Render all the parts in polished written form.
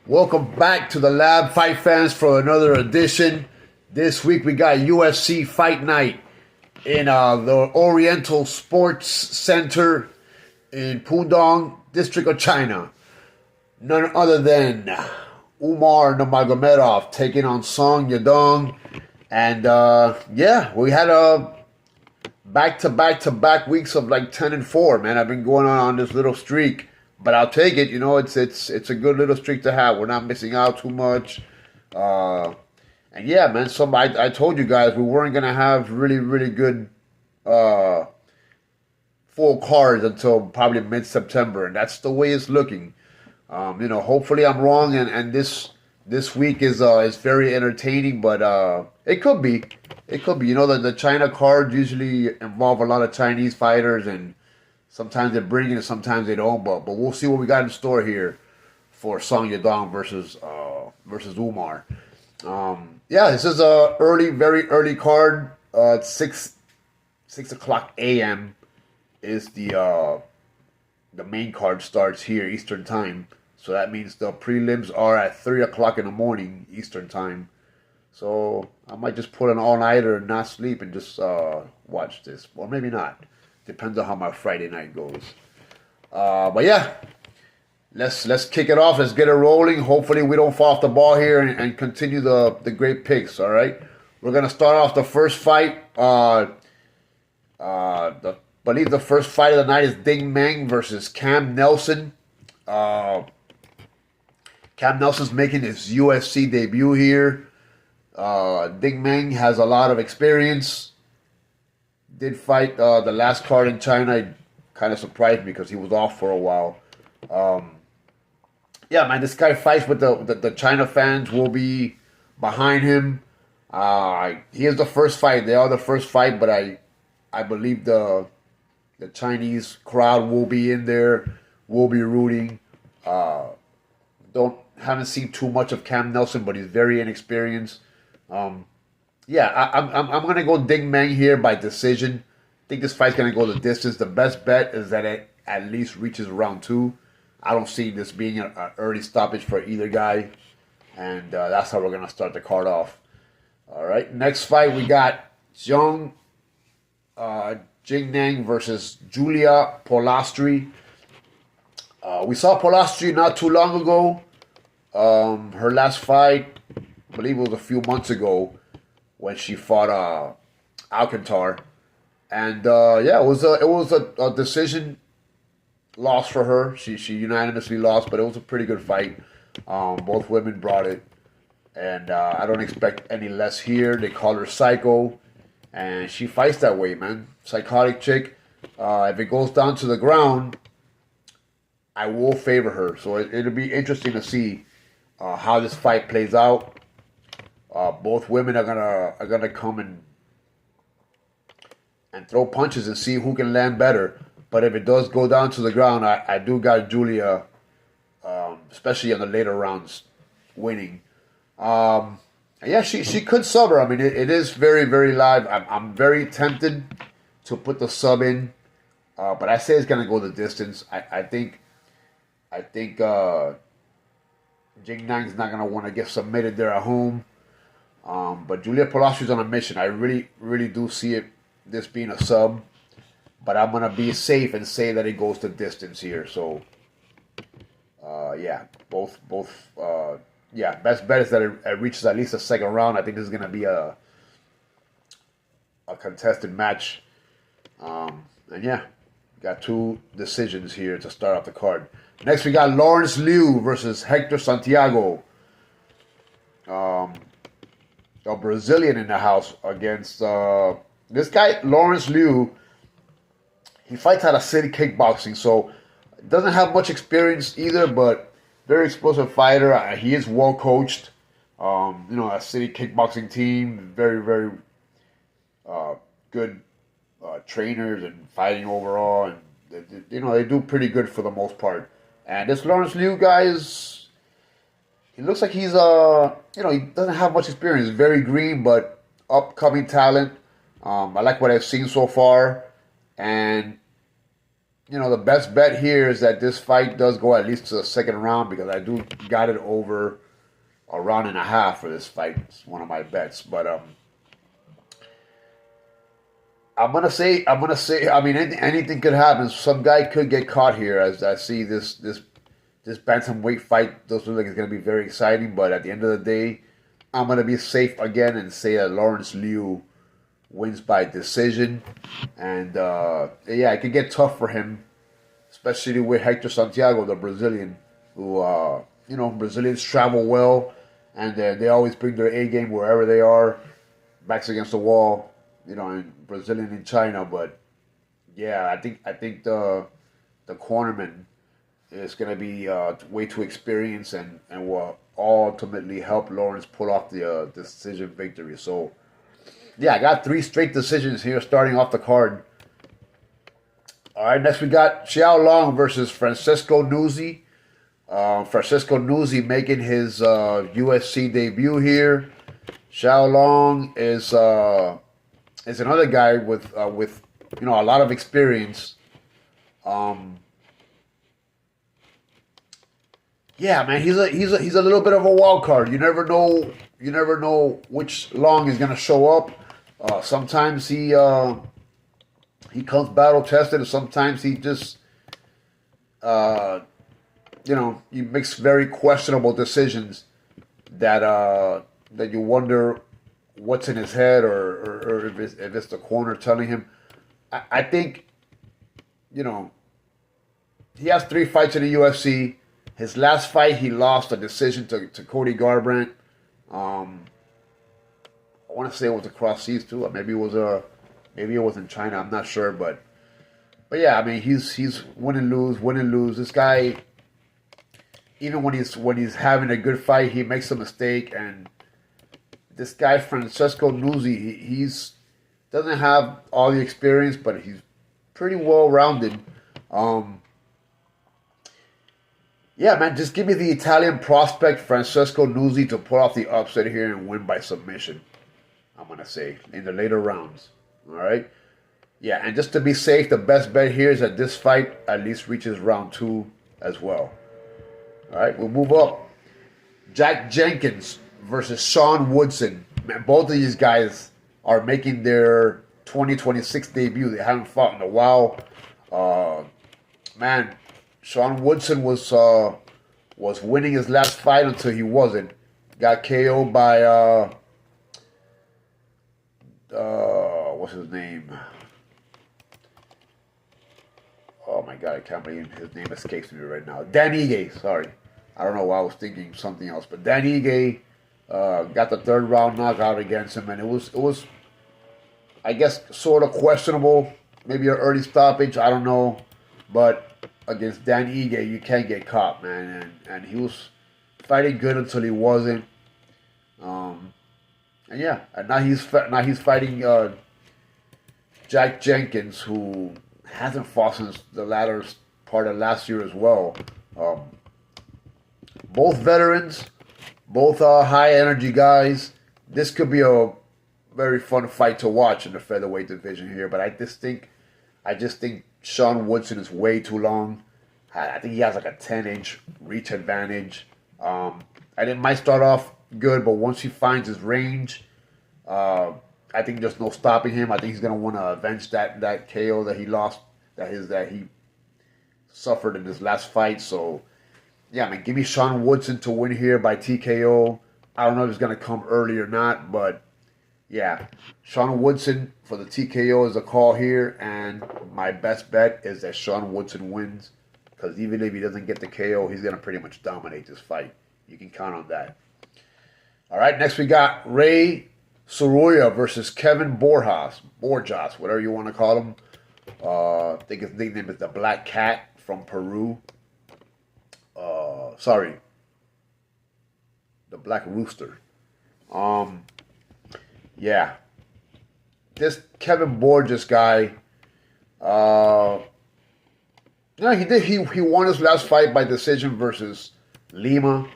Welcome back to the lab, fight fans, for another edition. This week we got UFC Fight Night in the Oriental Sports Center in Pudong, District of China. None other than Umar Nurmagomedov taking on Song Yadong. And we had a back-to-back weeks of like 10-4, man. I've been going on this little streak. But I'll take it. You know, it's a good little streak to have. We're not missing out too much. And yeah, man. I told you guys we weren't gonna have really good full cards until probably mid-September, and that's the way it's looking. Hopefully I'm wrong, and this week is very entertaining. But it could be. You know, the China cards usually involve a lot of Chinese fighters, and sometimes they bring it, and sometimes they don't. But we'll see what we got in store here for Song Yadong versus Umar. This is a very early card. It's 6 o'clock a.m. is the main card starts here Eastern time. So that means the prelims are at 3 o'clock in the morning Eastern time. So I might just put an all-nighter and not sleep and just watch this, or maybe not. Depends on how my Friday night goes. But yeah, let's kick it off. Let's get it rolling. Hopefully we don't fall off the ball here and continue the great picks. All right, we're gonna start off the first fight. I believe the first fight of the night is Ding Meng versus Cam Nelson. Cam Nelson's making his UFC debut here. Ding Meng has a lot of experience. Did fight the last card in China. It kind of surprised me because he was off for a while. This guy fights with the China fans will be behind him. He is the first fight. They are the first fight, but I believe the Chinese crowd will be in there, will be rooting. Haven't seen too much of Cam Nelson, but he's very inexperienced. I'm gonna go Ding Meng here by decision. I think this fight's gonna go the distance. The best bet is that it at least reaches round 2. I don't see this being an early stoppage for either guy, and that's how we're gonna start the card off. All right, next fight we got Jingnang versus Julia Polastri. We saw Polastri not too long ago. Her last fight, I believe it was a few months ago, when she fought Alcantar, and it was a decision loss for her. She unanimously lost, but it was a pretty good fight. Both women brought it, and I don't expect any less here. They call her Psycho, and she fights that way, man. Psychotic chick. If it goes down to the ground, I will favor her. So it'll be interesting to see how this fight plays out. Both women are gonna come and throw punches and see who can land better. But if it does go down to the ground, I do got Julia, especially in the later rounds, winning. She could sub her. I mean, it is very live. I'm very tempted to put the sub in, but I say it's gonna go the distance. I think Jingnang's not gonna want to get submitted there at home. But Julia Polastri's on a mission. I really do see this being a sub, but I'm gonna be safe and say that it goes the distance here. So, best bet is that it reaches at least the second round. I think this is gonna be a contested match. Got 2 decisions here to start off the card. Next, we got Lawrence Liu versus Hector Santiago. A Brazilian in the house against this guy, Lawrence Liu. He fights out of City Kickboxing, so doesn't have much experience either, but very explosive fighter. He is well coached. A City Kickboxing team, very good trainers and fighting overall, and they do pretty good for the most part. And this Lawrence Liu guy he looks like he's he doesn't have much experience. Very green, but upcoming talent. I like what I've seen so far, and the best bet here is that this fight does go at least to the second round because I do got it over a round and a half for this fight. It's one of my bets, but I'm gonna say. I mean, anything could happen. Some guy could get caught here. As I see this bantamweight fight, does look like it's gonna be very exciting. But at the end of the day, I'm gonna be safe again and say that Lawrence Liu wins by decision. And yeah, it could get tough for him, especially with Hector Santiago, the Brazilian, who Brazilians travel well, and they always bring their A game wherever they are, backs against the wall. In Brazilian in China, but yeah, I think the cornerman is going to be way too experienced and will ultimately help Lawrence pull off the decision victory. So yeah, I got 3 straight decisions here starting off the card. All right, next we got Xiao Long versus Francisco Nuzzi. Francisco Nuzzi making his UFC debut here. Xiao Long is another guy with a lot of experience. Yeah, man, he's a little bit of a wild card. You never know which Long is gonna show up. Sometimes he comes battle tested, and sometimes he just he makes very questionable decisions that you wonder what's in his head or if it's the corner telling him. I think, he has 3 fights in the UFC. His last fight, he lost a decision to Cody Garbrandt. I want to say it was across seas too. Maybe it was in China. I'm not sure, but yeah, I mean he's win and lose. This guy, even when he's having a good fight, he makes a mistake. And this guy Francisco Nuzzi, he's doesn't have all the experience, but he's pretty well rounded. Yeah, man, just give me the Italian prospect Francisco Nuzzi to pull off the upset here and win by submission. I'm gonna say in the later rounds. All right. Yeah, and just to be safe, the best bet here is that this fight at least reaches round 2 as well. All right, we'll move up. Jack Jenkins versus Sean Woodson. Man, both of these guys are making their 2026 debut. They haven't fought in a while. Man, Sean Woodson was winning his last fight until he wasn't. Got KO'd by what's his name? Oh my God, I can't believe his name escapes me right now. Dan Ige, sorry. I don't know why I was thinking something else, but Dan Ige got the 3rd round knockout against him, and it was, I guess, sort of questionable. Maybe an early stoppage, I don't know, but against Dan Ige, you can't get caught, man, and he was fighting good until he wasn't. And yeah, and now he's fighting Jack Jenkins, who hasn't fought since the latter part of last year as well. Both veterans, both high energy guys. This could be a very fun fight to watch in the featherweight division here. But I just think Sean Woodson is way too long. I think he has like a 10-inch reach advantage. And it might start off good, but once he finds his range, I think there's no stopping him. I think he's gonna want to avenge that KO that he lost, that he suffered in his last fight. So yeah, man, give me Sean Woodson to win here by TKO. I don't know if it's gonna come early or not, but yeah, Sean Woodson for the TKO is a call here, and my best bet is that Sean Woodson wins, because even if he doesn't get the KO, he's gonna pretty much dominate this fight. You can count on that. All right, next we got Ray Soroya versus Kevin Borjas, whatever you want to call him. I think his nickname is the Black Cat from Peru. Sorry, the Black Rooster. Yeah, this Kevin Borjas guy. He won his last fight by decision versus Lima,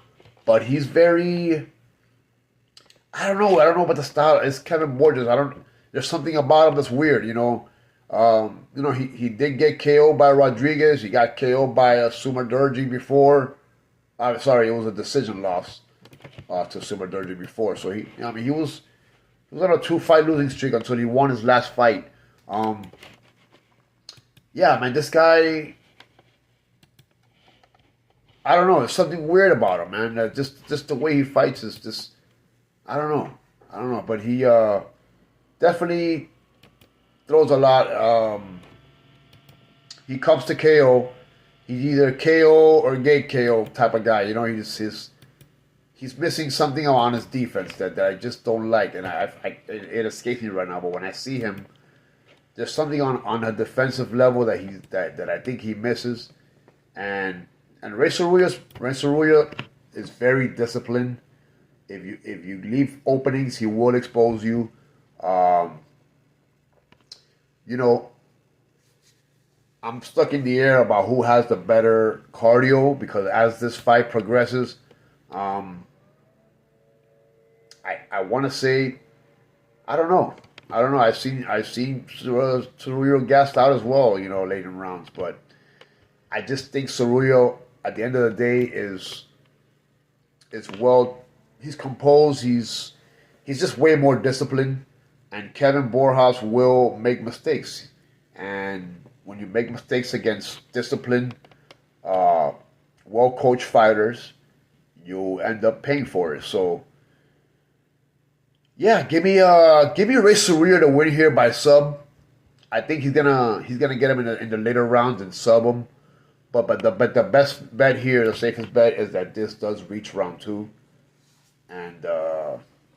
but he's very. I don't know about the style. It's Kevin Borjas. There's something about him that's weird, He did get KO'd by Rodriguez. He got KO'd by Sumerdurgi before. Sorry, it was a decision loss to Sumerdurgi before. So he was on a 2-fight losing streak until he won his last fight. Yeah, man, this guy, I don't know. There's something weird about him, man. Just the way he fights is just, I don't know. But he definitely throws a lot. He comes to KO. He's either KO or gate KO type of guy. He's missing something on his defense that I just don't like, and it escapes me right now. But when I see him, there's something on a defensive level that I think he misses, and Rey Cerulla is very disciplined. If you leave openings, he will expose you. I'm stuck in the air about who has the better cardio, because as this fight progresses, I want to say, I don't know. I've seen Cerulla gassed out as well, late in rounds, but I just think Cerulla at the end of the day is well. He's composed. He's just way more disciplined, and Kevin Borjas will make mistakes, and when you make mistakes against disciplined, well-coached fighters, you end up paying for it. So, yeah, give me Rey Cerulla to win here by sub. I think he's gonna get him in the later rounds and sub him. But the best bet here, the safest bet, is that this does reach round 2. And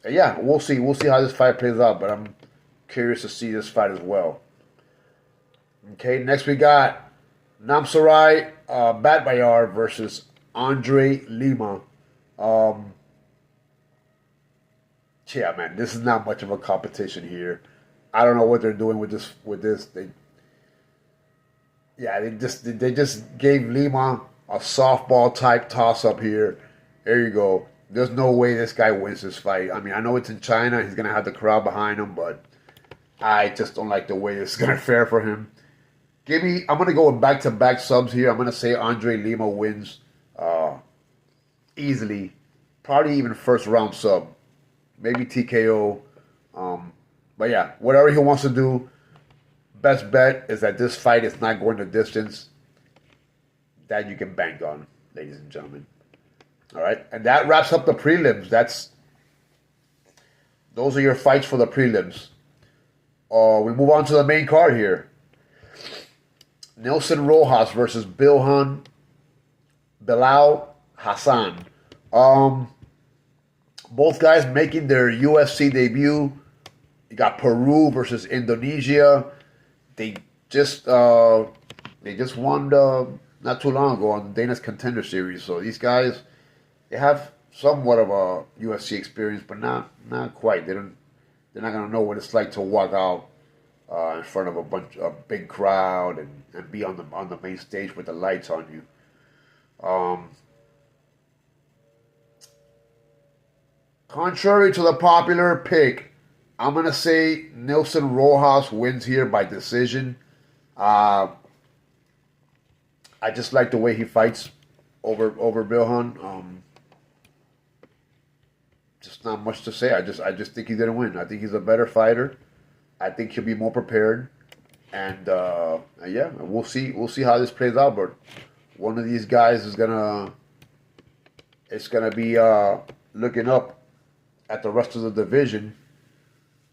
yeah, we'll see how this fight plays out. But I'm curious to see this fight as well. Okay, next we got Namsarai Batbayar versus Andre Lima. Yeah, man, this is not much of a competition here. I don't know what they're doing with this. They just gave Lima a softball type toss up here. There you go. There's no way this guy wins this fight. I mean, I know it's in China. He's gonna have the crowd behind him, but I just don't like the way it's gonna fare for him. I'm gonna go with back-to-back subs here. I'm gonna say Andre Lima wins easily, probably even first round sub, maybe TKO. But yeah, whatever he wants to do. Best bet is that this fight is not going the distance. That you can bank on, ladies and gentlemen. All right, and that wraps up the prelims. Those are your fights for the prelims. We move on to the main card here. Nelson Rojas versus Bilal Hassan. Both guys making their UFC debut. You got Peru versus Indonesia. They just won not too long ago on Dana's Contender Series. So these guys, they have somewhat of a UFC experience, but not quite. They're not gonna know what it's like to walk out in front of a big crowd and be on the main stage with the lights on you. Contrary to the popular pick, I'm gonna say Nelson Rojas wins here by decision. I just like the way he fights over Bilhan. Just not much to say. I just think he's gonna win. I think he's a better fighter. I think he'll be more prepared, and yeah, we'll see how this plays out. But one of these guys is gonna be looking up at the rest of the division,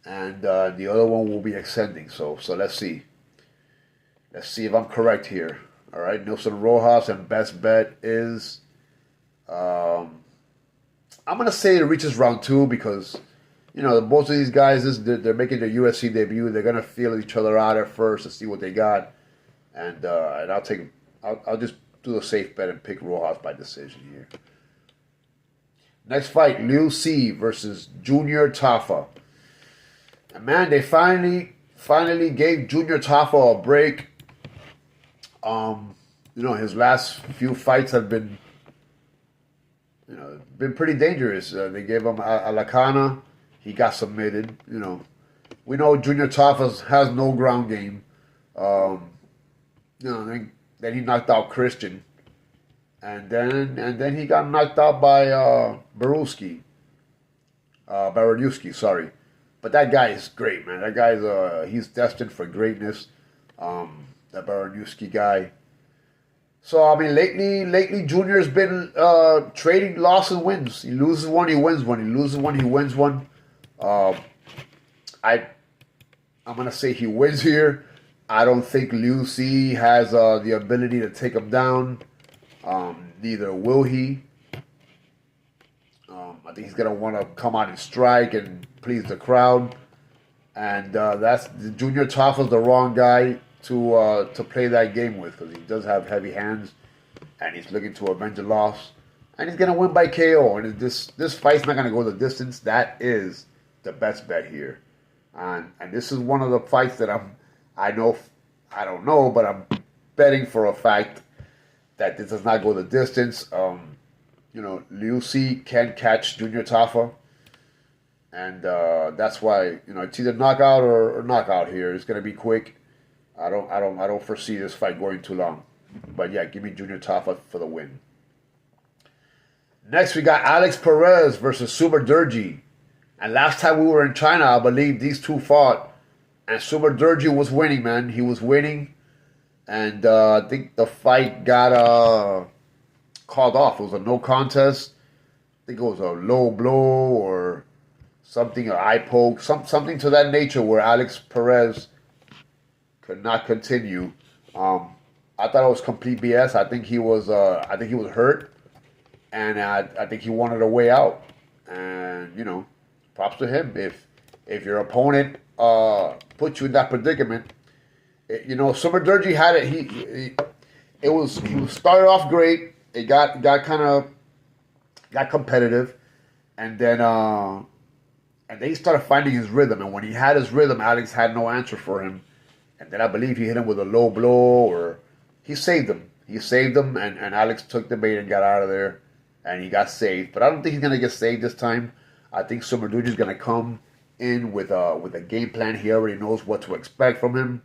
and the other one will be ascending. So let's see. Let's see if I'm correct here. All right, Nelson Rojas, and best bet is I'm gonna say it reaches round 2 because both of these guys they're making their UFC debut. They're gonna feel each other out at first to see what they got, and I'll just do the safe bet and pick Rojas by decision here. Next fight, Liu Si versus Junior Tafa. And man, they finally gave Junior Tafa a break. His last few fights have been pretty dangerous. They gave him Alacana. He got submitted. We know Junior Tafa has no ground game. Um, then he knocked out Christian, and then he got knocked out by Baranowski, sorry. But that guy is great, man. That guy's he's destined for greatness. That Baranowski guy. So I mean, lately Junior's been trading loss and wins. He loses one, he wins one. He loses one, he wins one. I'm gonna say he wins here. I don't think Liu C has the ability to take him down. Neither will he. I think he's gonna want to come out and strike and please the crowd. And that's Junior Tafa's the wrong guy to play that game with, because he does have heavy hands, and he's looking to avenge a loss, and he's gonna win by KO. And this fight's not gonna go the distance. That is the best bet here, and this is one of the fights that I don't know, but I'm betting for a fact that this does not go the distance. Liu C can catch Junior Tafa, and that's why it's either knockout or knockout here. It's gonna be quick. I don't foresee this fight going too long, but yeah, give me Junior Tafa for the win. Next, we got Alex Perez versus Sumer Durji, and last time we were in China, I believe these two fought, and Sumer Durji was winning, man. He was winning, and I think the fight got called off. It was a no contest. I think it was a low blow or something, or eye poke, something to that nature, where Alex Perez could not continue. I thought it was complete BS. I think he was hurt, and I think he wanted a way out. And props to him. If your opponent puts you in that predicament, Sumer Durji had it. He was started off great. It got competitive, and then he started finding his rhythm. And when he had his rhythm, Alex had no answer for him. And then I believe he hit him with a low blow, or he saved him. And Alex took the bait and got out of there, and he got saved. But I don't think he's gonna get saved this time. I think Sumer Durji is gonna come in with a game plan. He already knows what to expect from him.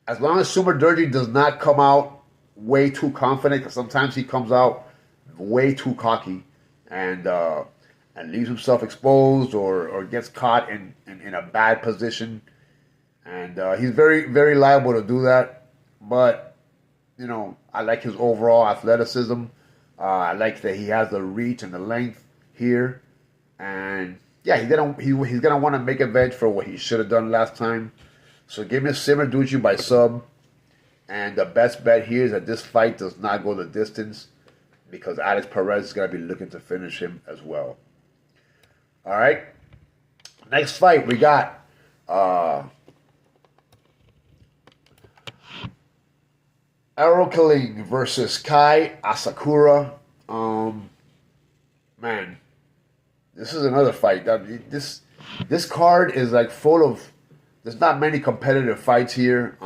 As long as Sumer Durji does not come out way too confident, because sometimes he comes out way too cocky and leaves himself exposed or gets caught in a bad position. And he's very, very liable to do that. But, I like his overall athleticism. I like that he has the reach and the length here. And, yeah, he's gonna want to make a veg for what he should have done last time. So give me Sumer Durji by sub. And the best bet here is that this fight does not go the distance, because Alex Perez is going to be looking to finish him as well. All right. Next fight, we got Arokaling versus Kai Asakura. Man, this is another fight. This card is like full of. There's not many competitive fights here.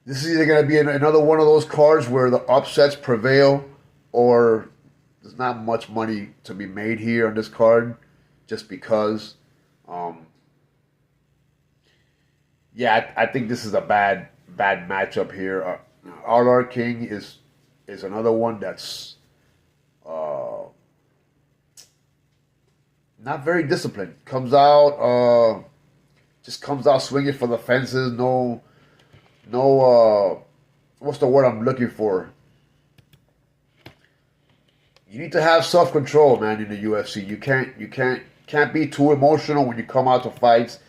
This is either going to be another one of those cards where the upsets prevail, or there's not much money to be made here on this card, just because. I think this is a bad matchup here. RR King is another one that's not very disciplined. Comes out swinging for the fences. No, what's the word I'm looking for? You need to have self-control, man, in the UFC. You can't be too emotional when you come out to fights.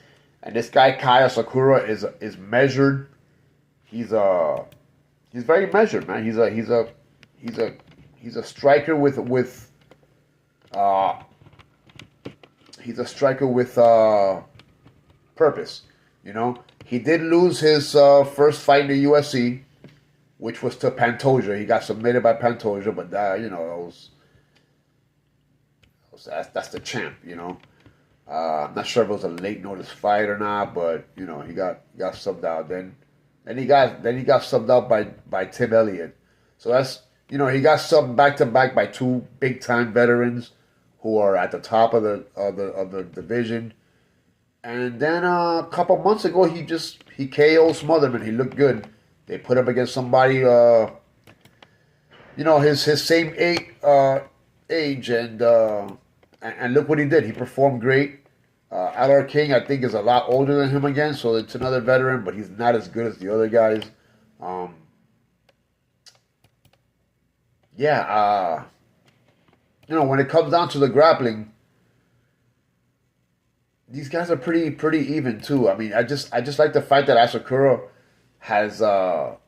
And this guy Kai Sakura is measured. He's very measured, man. He's a striker with purpose. He did lose his first fight in the UFC, which was to Pantoja. He got submitted by Pantoja, but that's the champ. I'm not sure if it was a late notice fight or not, but he got subbed out. Then he got subbed out by Tim Elliott. So that's he got subbed back to back by two big time veterans who are at the top of the division. And then a couple months ago, he KO'd Smotherman. He looked good. They put him against somebody, his same age, and look what he did. He performed great. Alar King, I think, is a lot older than him again, so it's another veteran, but he's not as good as the other guys. When it comes down to the grappling, these guys are pretty even too. I mean, I just like the fact that Asakura has a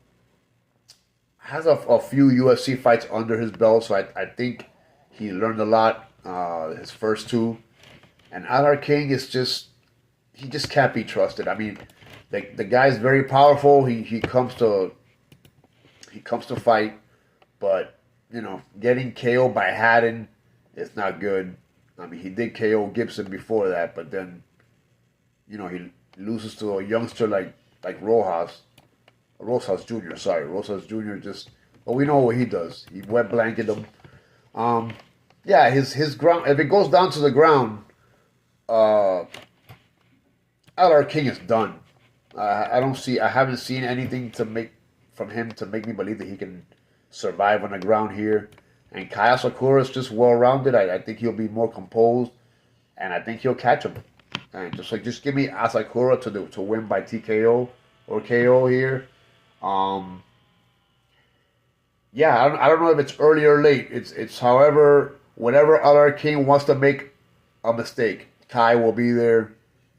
few UFC fights under his belt, so I think he learned a lot his first two. And Alar King is he just can't be trusted. I mean, the guy's very powerful. He comes to fight, but getting KO'd by Haddon is not good. I mean, he did KO Gibson before that, but then he loses to a youngster like Rosas Jr. Sorry, Rosas Jr. But we know what he does. He wet blanketed him. His ground. If it goes down to the ground, Alar King is done. I haven't seen anything from him to make me believe that he can survive on the ground here. And Kai Asakura is just well-rounded. I think he'll be more composed, and I think he'll catch him. And just give me Asakura to win by TKO or KO here. I don't know if it's early or late. It's however, whenever Alar King wants to make a mistake, Kai will be there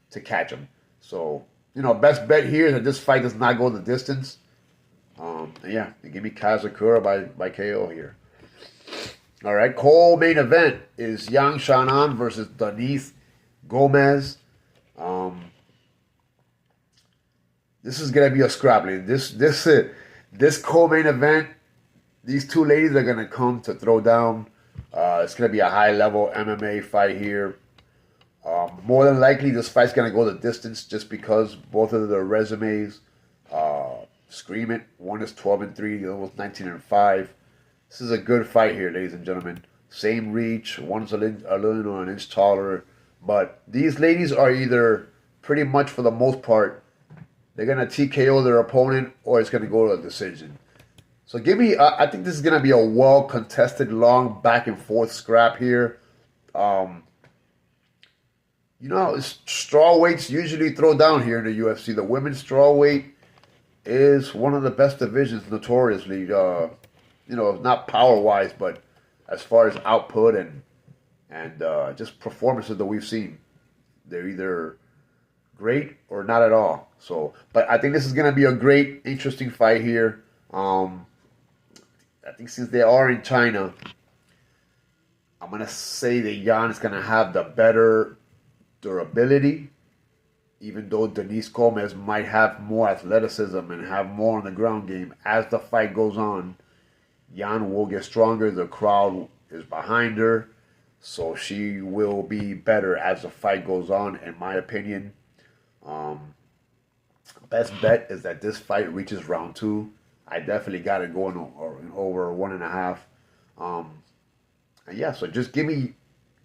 to catch him. So, best bet here is that this fight does not go the distance. Give me Kai Asakura by KO here. All right, co-main event is Yang Xiaonan versus Denise Gomez. This is gonna be a scrapping. This co-main event, these two ladies are gonna come to throw down. It's gonna be a high-level MMA fight here. More than likely, this fight's gonna go the distance just because both of their resumes scream it. One is 12-3, the other was 19-5. This is a good fight here, ladies and gentlemen. Same reach, one's a little an inch taller. But these ladies are either, pretty much for the most part, they're going to TKO their opponent or it's going to go to a decision. So give me, I think this is going to be a well-contested, long back-and-forth scrap here. Strawweights usually throw down here in the UFC. The women's strawweight is one of the best divisions, notoriously. Not power-wise, but as far as output and just performances that we've seen. They're either great or not at all. So, but I think this is going to be a great, interesting fight here. I think since they are in China, I'm going to say that Yan is going to have the better durability, even though Denise Gomez might have more athleticism and have more on the ground game. As the fight goes on, Yan will get stronger. The crowd is behind her, so she will be better as the fight goes on, in my opinion. Best bet is that this fight reaches round 2. I definitely got it going over 1.5. So just give me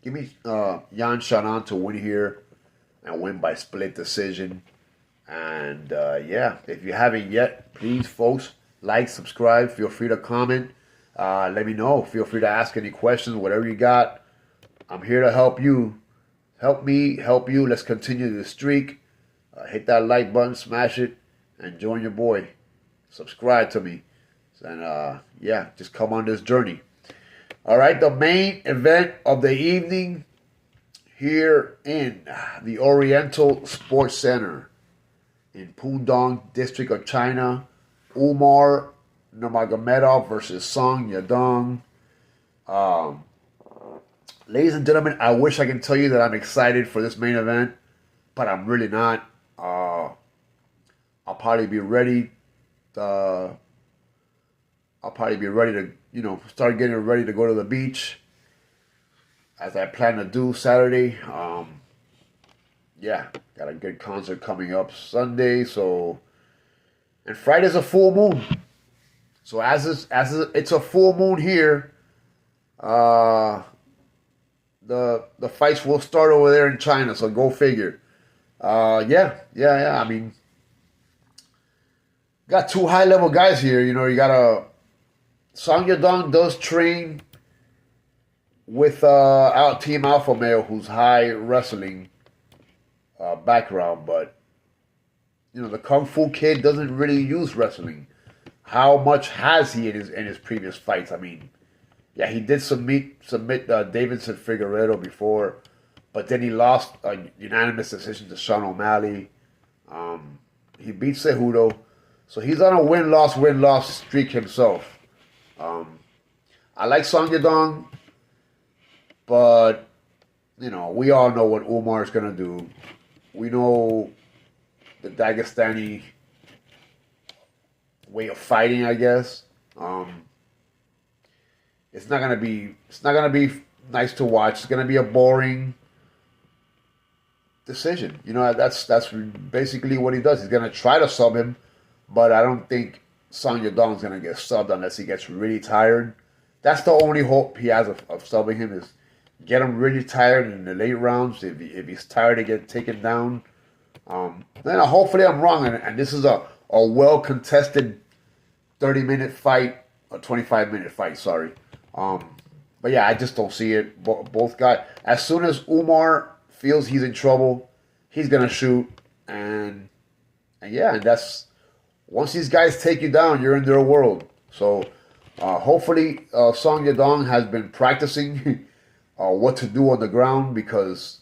Yan Xiaonan to win here and win by split decision. And if you haven't yet, please, folks, like, subscribe. Feel free to comment. Let me know. Feel free to ask any questions, whatever you got. I'm here to help you. Help me, help you. Let's continue the streak. Hit that like button, smash it, and join your boy. Subscribe to me. And just come on this journey. All right, the main event of the evening here in the Oriental Sports Center in Pudong District of China. Umar Nurmagomedov versus Song Yadong. Ladies and gentlemen, I wish I can tell you that I'm excited for this main event, but I'm really not. I'll probably be ready. I'll probably be ready to, start getting ready to go to the beach, as I plan to do Saturday. Got a good concert coming up Sunday. And Friday's a full moon. So as it's a full moon here, the fights will start over there in China. So go figure. Yeah. I mean, got two high level guys here. You know, you got a Song Yadong does train with our team Alpha Male, who's high wrestling background, but you know the Kung Fu Kid doesn't really use wrestling. How much has he in his previous fights? I mean, yeah, he did submit Davidson Figueredo before, but then he lost a unanimous decision to Sean O'Malley. He beat Cejudo, so he's on a win-loss streak himself. I like Song Yadong, but you know we all know what Umar is gonna do. We know the Dagestani way of fighting, I guess. It's not gonna be nice to watch. It's gonna be a boring decision. You know, that's basically what he does. He's gonna try to sub him, but I don't think Song Yadong's gonna get subbed unless he gets really tired. That's the only hope he has of subbing him is get him really tired in the late rounds. If he's tired to get taken down, then hopefully I'm wrong and this is a well contested 30-minute fight, a 25-minute fight. Sorry. But yeah, I just don't see it. Both guys, as soon as Umar feels he's in trouble, he's gonna shoot, and that's once these guys take you down, you're in their world. So hopefully, Song Yadong has been practicing what to do on the ground because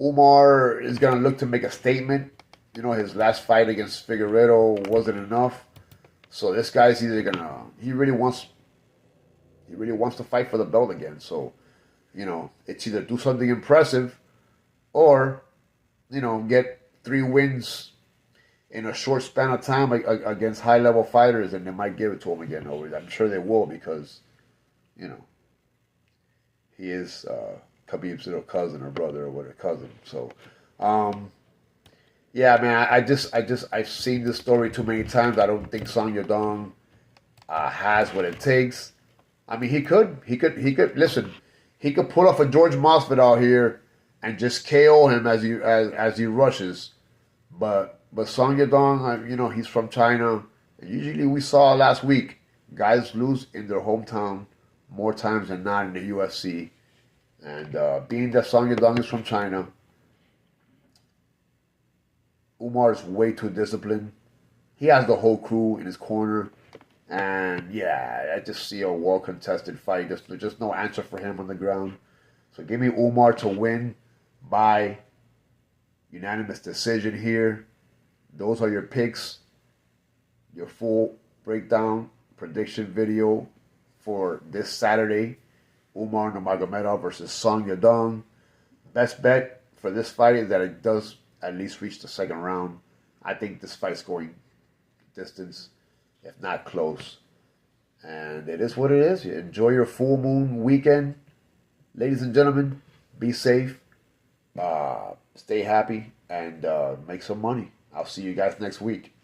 Umar is gonna look to make a statement. You know, his last fight against Figueredo wasn't enough, so this guy's either he really wants to fight for the belt again. So, you know, it's either do something impressive or, you know, get 3 wins in a short span of time against high-level fighters, and they might give it to him again. I'm sure they will because, you know, he is Khabib's little cousin or brother or whatever, cousin. So, yeah, man, I've seen this story too many times. I don't think Song Yadong has what it takes. I mean, he could listen. He could pull off a George Masvidal here and just KO him as he rushes. But Song Yadong, you know, he's from China. And usually, we saw last week guys lose in their hometown more times than not in the UFC. And being that Song Yadong is from China, Umar is way too disciplined. He has the whole crew in his corner. And yeah, I just see a well-contested fight. There's just no answer for him on the ground. So give me Umar to win by unanimous decision here. Those are your picks. Your full breakdown prediction video for this Saturday. Umar Nurmagomedov versus Song Yadong. Best bet for this fight is that it does at least reach the second round. I think this fight's going distance, if not close. And it is what it is. Enjoy your full moon weekend. Ladies and gentlemen, be safe, stay happy, and make some money. I'll see you guys next week.